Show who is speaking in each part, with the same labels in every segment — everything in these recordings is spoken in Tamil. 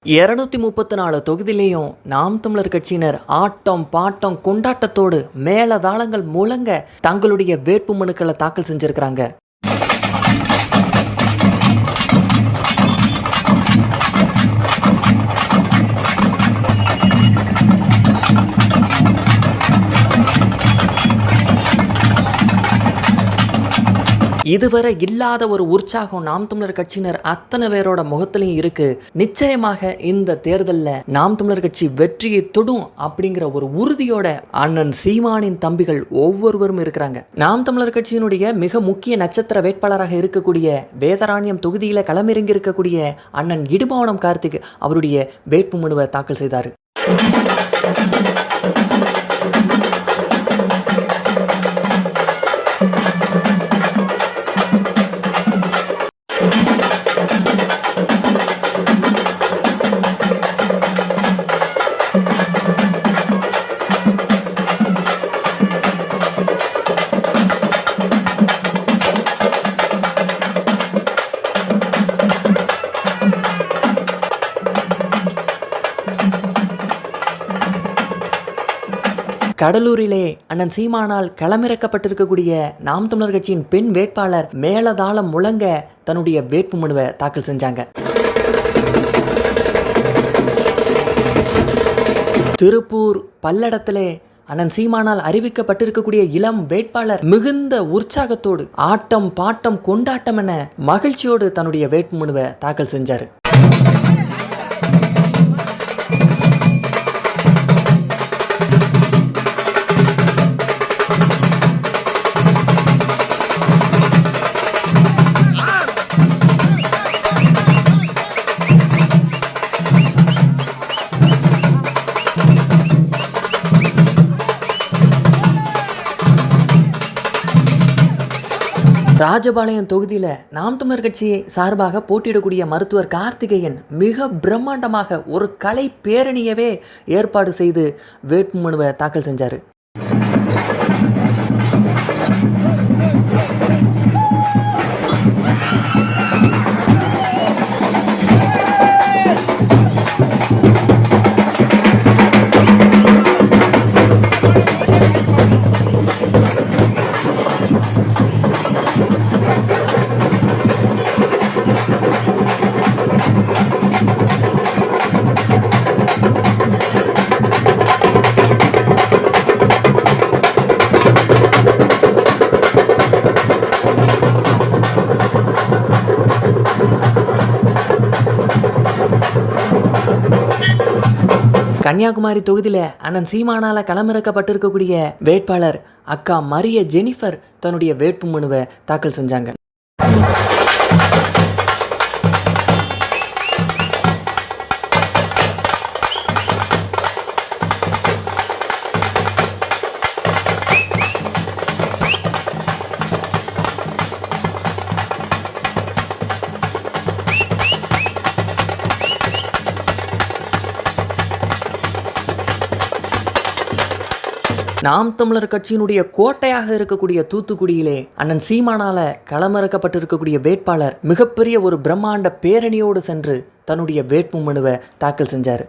Speaker 1: 234 தொகுதியிலையும் நாம் தமிழர் கட்சியினர் ஆட்டம் பாட்டம் கொண்டாட்டத்தோடு மேளதாளங்கள் முழங்க தங்களுடைய வேட்பு மனுக்களை தாக்கல் செஞ்சிருக்கிறாங்க. இதுவரை இல்லாத ஒரு உற்சாகம் நாம் தமிழர் கட்சியினர் அத்தனை பேரோட முகத்திலையும் இருக்கு. நிச்சயமாக இந்த தேர்தலில் நாம் தமிழர் கட்சி வெற்றியை தொடும் அப்படிங்கிற ஒரு உறுதியோட அண்ணன் சீமானின் தம்பிகள் ஒவ்வொருவரும் இருக்கிறாங்க. நாம் தமிழர் கட்சியினுடைய மிக முக்கிய நட்சத்திர வேட்பாளராக இருக்கக்கூடிய வேதாரண்யம் தொகுதியில களமிறங்கி இருக்கக்கூடிய அண்ணன் இடுமாவனம் கார்த்திக் அவருடைய வேட்பு மனுவை தாக்கல் செய்தார். கடலூரிலே அண்ணன் சீமானால் களமிறக்கப்பட்டிருக்கக்கூடிய நாம் தமிழர் கட்சியின் பெண் வேட்பாளர் மேளதாளம் முழங்க தன்னுடைய வேட்பு மனுவை தாக்கல் செஞ்சாங்க. திருப்பூர் பல்லடத்திலே அண்ணன் சீமானால் அறிவிக்கப்பட்டிருக்கக்கூடிய இளம் வேட்பாளர் மிகுந்த உற்சாகத்தோடு ஆட்டம் பாட்டம் கொண்டாட்டம் என மகிழ்ச்சியோடு தன்னுடைய வேட்பு மனுவை தாக்கல் செஞ்சார். ராஜபாளையம் தொகுதியில் நாம் தமிழர் கட்சியை சார்பாக போட்டியிடக்கூடிய மருத்துவர் கார்த்திகேயன் மிக பிரம்மாண்டமாக ஒரு கலை பேரணியவே ஏற்பாடு செய்து வேட்பு மனுவை தாக்கல் செஞ்சார். கன்னியாகுமரி தொகுதியில் அண்ணன் சீமானால களமிறக்கப்பட்டிருக்கக்கூடிய வேட்பாளர் அக்கா மரிய ஜெனிஃபர் தன்னுடைய வேட்பு மனுவை தாக்கல் செஞ்சாங்க. நாம் தமிழர் கட்சியினுடைய கோட்டையாக இருக்கக்கூடிய தூத்துக்குடியிலே அண்ணன் சீமானால களமிறக்கப்பட்டிருக்கக்கூடிய வேட்பாளர் மிகப்பெரிய ஒரு பிரம்மாண்ட பேரணியோடு சென்று தன்னுடைய வேட்பு மனுவை தாக்கல் செஞ்சார்.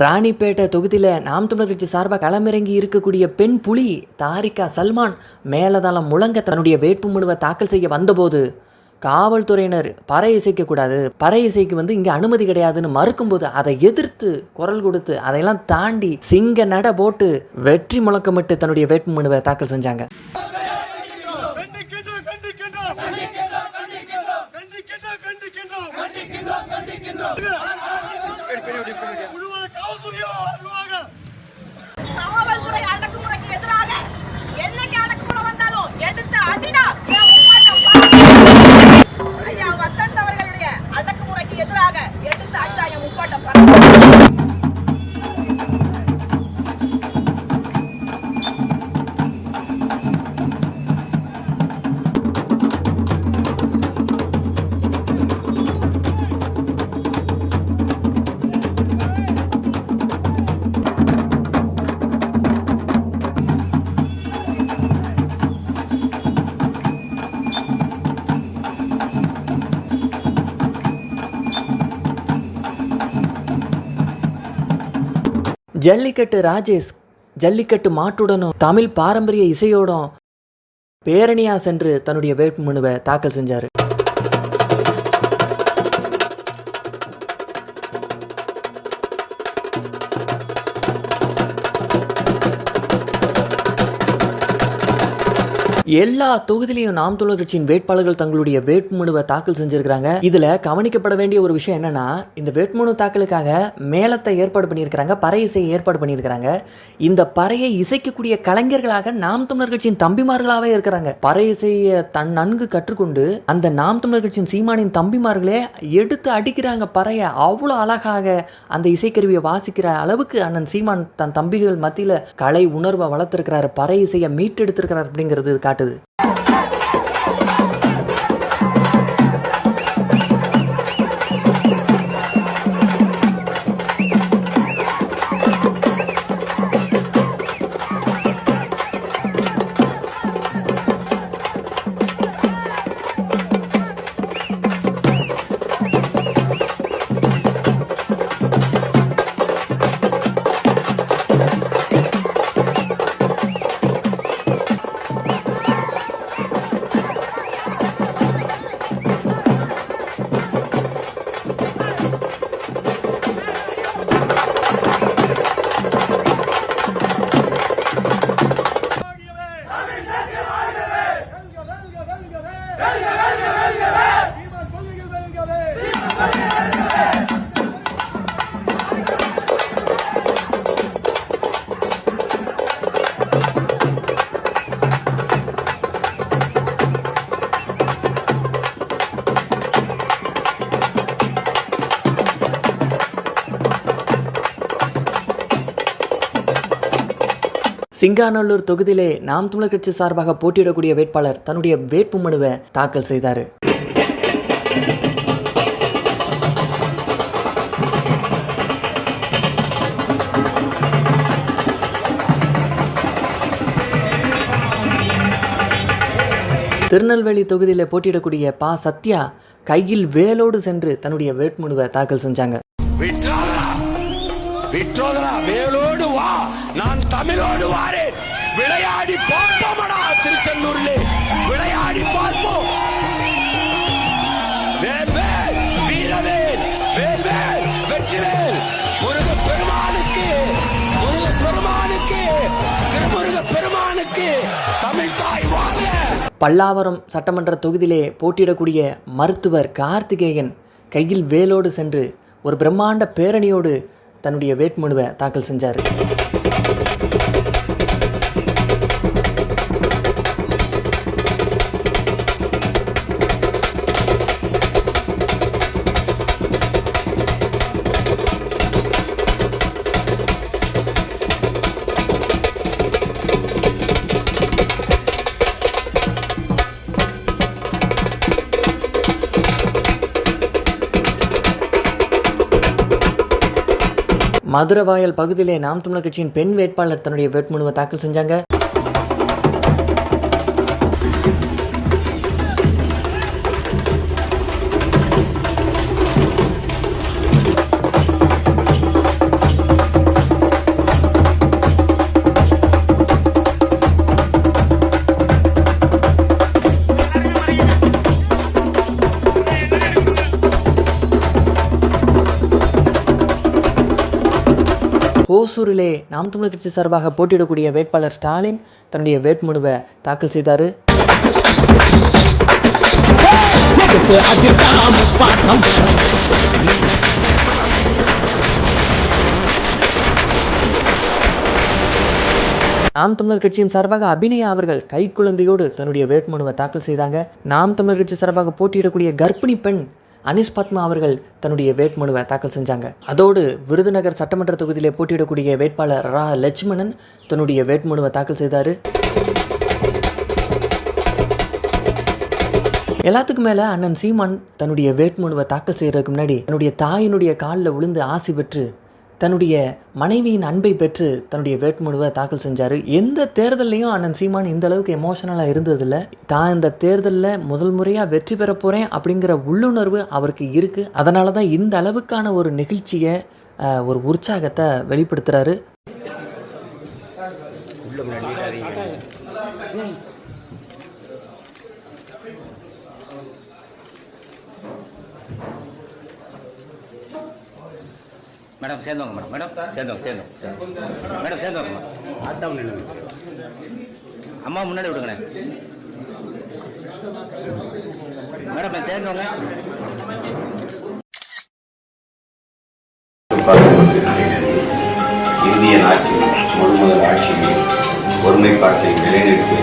Speaker 1: ராணிப்பேட்டை தொகுதியில் நாம் தமிழர் கட்சி சார்பாக களமிறங்கி இருக்கக்கூடிய பெண் புலி தாரிகா சல்மான் மேலதாளம் முழங்க தன்னுடைய வேட்பு மனுவை தாக்கல் செய்ய வந்தபோது காவல்துறையினர் பறை இசைக்கக்கூடாது, பறை இசைக்கு இங்கே அனுமதி கிடையாதுன்னு மறுக்கும்போது அதை எதிர்த்து குரல் கொடுத்து அதையெல்லாம் தாண்டி சிங்க நட போட்டு வெற்றி முழக்கமிட்டு தன்னுடைய வேட்பு மனுவை தாக்கல் செஞ்சாங்க.
Speaker 2: காவல்துறை அடக்குமுறைக்கு எதிராக என்னைக்கு அடக்குமுறை வந்தாலும் எடுத்து அடினா ஐயா வசந்த் அவர்களுடைய அடக்குமுறைக்கு எதிராக எடுத்து அடினா என் முப்பாட்டம்.
Speaker 1: ஜல்லிக்கட்டு ராஜேஷ் ஜல்லிக்கட்டு மாட்டுடனும் தமிழ் பாரம்பரிய இசையோடும் பேரணியா சென்று தன்னுடைய வேட்புமனுவை தாக்கல் செஞ்சார். எல்லா தொகுதியிலையும் நாம் தமிழர் கட்சியின் வேட்பாளர்கள் தங்களுடைய வேட்புமனுவை தாக்கல் செஞ்சிருக்கிறாங்க. இதுல கவனிக்கப்பட வேண்டிய ஒரு விஷயம் என்னன்னா, இந்த வேட்புமனு தாக்கலுக்காக மேளத்தை ஏற்பாடு பண்ணியிருக்கிறாங்க, பறை இசையை ஏற்பாடு பண்ணியிருக்கிறாங்க. இந்த பறையை இசைக்கக்கூடிய கலைஞர்களாக நாம் தமிழர் கட்சியின் தம்பிமார்களாகவே இருக்கிறாங்க. பறை இசையை நன்கு கற்றுக்கொண்டு அந்த நாம் தமிழர் கட்சியின் சீமானின் தம்பிமார்களே எடுத்து அடிக்கிறாங்க பறையை. அவ்வளோ அழகாக அந்த இசைக்கருவியை வாசிக்கிற அளவுக்கு அண்ணன் சீமான் தன் தம்பிகள் மத்தியில் கலை உணர்வை வளர்த்திருக்கிறாரு, பறை இசையை மீட்டெடுத்திருக்கிறார் அப்படிங்கிறது காட்டுது. சிங்காநல்லூர் தொகுதியிலே நாம் தமிழர் கட்சி சார்பாக போட்டியிடக்கூடிய வேட்பாளர் தன்னுடைய வேட்புமனுவை தாக்கல் செய்தார். திருநெல்வேலி தொகுதியில் போட்டியிடக்கூடிய பா சத்யா கையில் வேலோடு சென்று தன்னுடைய வேட்புமனுவை தாக்கல் செஞ்சாங்க.
Speaker 3: வேலோடு வா, நான் தமிழோடு வாரேன், விளையாடி பார்ப்போமடா, திருச்செந்தூரிலே விளையாடி பார்ப்போம். வேல்வேல் வீரவேல், வேல்வேல் வெற்றிவேல், முருக பெருமானுக்கு, முருக பெருமானுக்கு, திருமுருக பெருமானுக்கு, தமிழ் தாய் வாழ்க.
Speaker 1: பல்லாவரம் சட்டமன்ற தொகுதியிலே போட்டியிடக்கூடிய மருத்துவர் கார்த்திகேயன் கையில் வேலோடு சென்று ஒரு பிரம்மாண்ட பேரணியோடு தன்னுடைய வேட்புமனுவை தாக்கல் செஞ்சார். மதுரவாயல் பகுதியிலே நாம் தமிழர் கட்சியின் பெண் வேட்பாளர் தன்னுடைய வேட்புமனுவை தாக்கல் செஞ்சாங்க. ஓசூரிலே நாம் தமிழர் கட்சி சார்பாக போட்டியிடக்கூடிய வேட்பாளர் ஸ்டாலின் தன்னுடைய வேட்புமனுவை தாக்கல் செய்தார். நாம் தமிழர் கட்சியின் சார்பாக அபிநயா அவர்கள் கைக்குழந்தையோடு தன்னுடைய வேட்புமனுவை தாக்கல் செய்தாங்க. நாம் தமிழர் கட்சி சார்பாக போட்டியிடக்கூடிய கர்ப்பிணி பெண் அனிஸ் பத்மா அவர்கள் தன்னுடைய வேட்புமனுவை தாக்கல் செஞ்சாங்க. அதோடு விருதுநகர் சட்டமன்ற தொகுதியிலே போட்டியிடக்கூடிய வேட்பாளர் ரா லட்சுமணன் தன்னுடைய வேட்புமனுவை தாக்கல் செய்தார். எல்லாத்துக்கும் மேலே அண்ணன் சீமான் தன்னுடைய வேட்புமனுவை தாக்கல் செய்கிறதுக்கு முன்னாடி தன்னுடைய தாயினுடைய காலில் விழுந்து ஆசி பெற்று தன்னுடைய மனைவியின் அன்பை பெற்று தன்னுடைய வேட்புமனுவை தாக்கல் செஞ்சார். எந்த தேர்தலையும் அண்ணன் சீமான் இந்த அளவுக்கு எமோஷனலாக இருந்ததில்லை. தான் இந்த தேர்தலில் முதல் முறையாக வெற்றி பெற போகிறேன் அப்படிங்கிற உள்ளுணர்வு அவருக்கு இருக்குது. அதனால தான் இந்த அளவுக்கான ஒரு நிகழ்ச்சியை ஒரு உற்சாகத்தை வெளிப்படுத்துகிறாரு.
Speaker 4: மேடம் சேர்ந்தவங்க மேடம் சேர்ந்தவங்க மேடம் சேர்ந்தவங்க அம்மா முன்னாடி விடுங்கண்ணே மேடம் சேர்ந்தவங்க.
Speaker 5: இந்திய நாட்டில் முழுமுதல் ஆட்சியை ஒருமைப்பாட்டை நிலைநிறுத்திய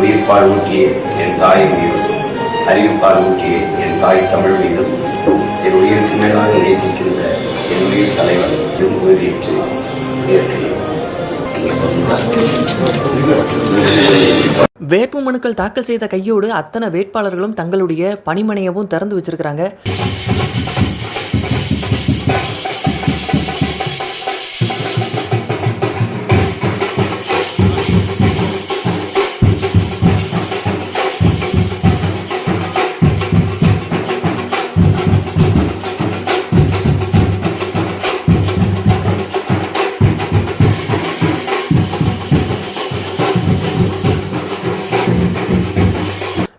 Speaker 5: உயிர்ப்பால் ஊட்டிய என் தாய் மீதும் அறிவுப்பால் ஊட்டிய என் தாய் தமிழ் மீதும் என் உயிருக்கு மேலாக நேசிக்கின்ற என் உயிர் தலைவர் உறுதியேற்று ஏற்கிறேன்.
Speaker 1: வேட்புமனுக்கள் தாக்கல் செய்த கையோடு அத்தனை வேட்பாளர்களும் தங்களுடைய பணிமனையவும் திறந்து வச்சிருக்கிறாங்க.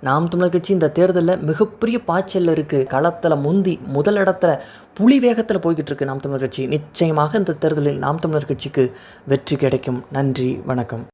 Speaker 1: நாம் தமிழர் கட்சி இந்த தேர்தலில் மிகப்பெரிய பாய்ச்சல் இருக்குது. களத்தில் முந்தி முதலிடத்தில் புலி வேகத்தில் போய்கிட்டு இருக்கு நாம் தமிழர் கட்சி. நிச்சயமாக இந்த தேர்தலில் நாம் தமிழர் கட்சிக்கு வெற்றி கிடைக்கும். நன்றி, வணக்கம்.